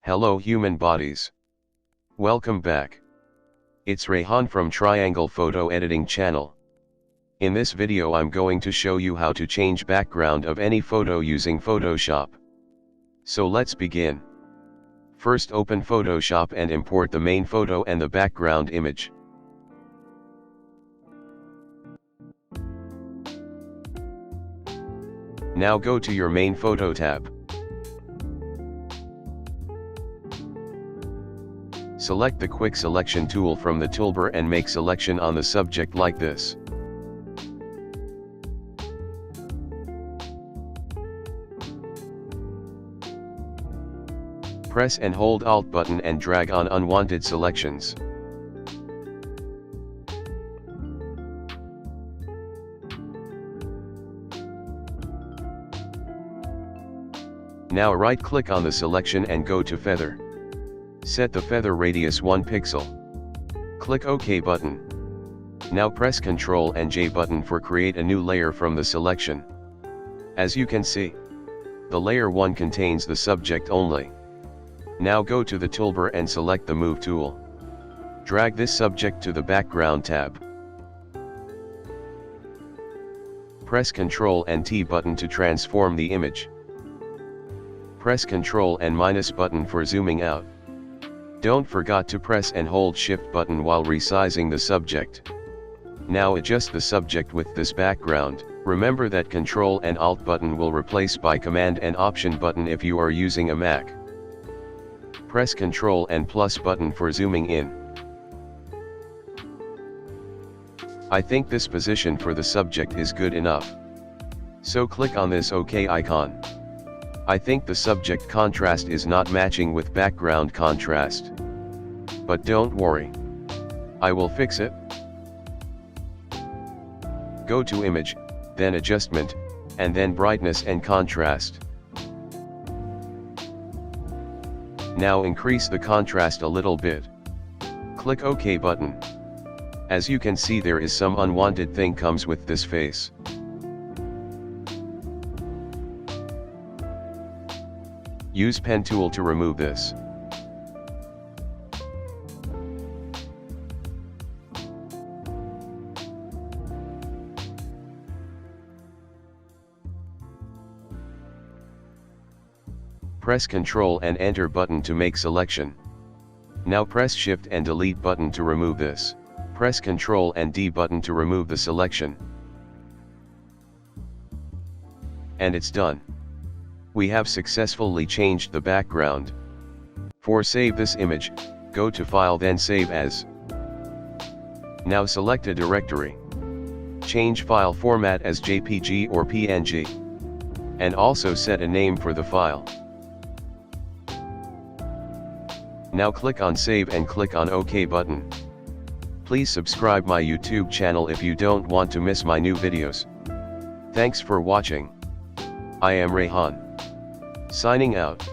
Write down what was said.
Hello human bodies. Welcome back. It's Rayhan from Triangle Photo Editing channel. In this video I'm going to show you how to change background of any photo using Photoshop. So let's begin. First open Photoshop and import the main photo and the background image. Now go to your main photo tab. Select the quick selection tool from the toolbar and make selection on the subject like this. Press and hold Alt button and drag on unwanted selections. Now right-click on the selection and go to Feather. Set the feather radius 1 pixel. Click OK button. Now press Ctrl and J button for create a new layer from the selection. As you can see, the layer 1 contains the subject only. Now go to the toolbar and select the Move tool. Drag this subject to the Background tab. Press Ctrl and T button to transform the image. Press Ctrl and minus button for zooming out. Don't forget to press and hold Shift button while resizing the subject. Now adjust the subject with this background. Remember that Ctrl and Alt button will replace by Command and Option button if you are using a Mac. Press Ctrl and plus button for zooming in. I think this position for the subject is good enough. So click on this OK icon. I think the subject contrast is not matching with background contrast. But don't worry. I will fix it. Go to Image, then Adjustment, and then Brightness and Contrast. Now increase the contrast a little bit. Click OK button. As you can see, there is some unwanted thing comes with this face. Use pen tool to remove this. Press Ctrl and Enter button to make selection. Now press Shift and Delete button to remove this. Press Ctrl and D button to remove the selection. And it's done. We have successfully changed the background. For save this image, go to File then Save As. Now select a directory. Change file format as JPG or PNG. And also set a name for the file. Now click on Save and click on OK button. Please subscribe my YouTube channel if you don't want to miss my new videos. Thanks for watching. I am Rayhan. Signing out.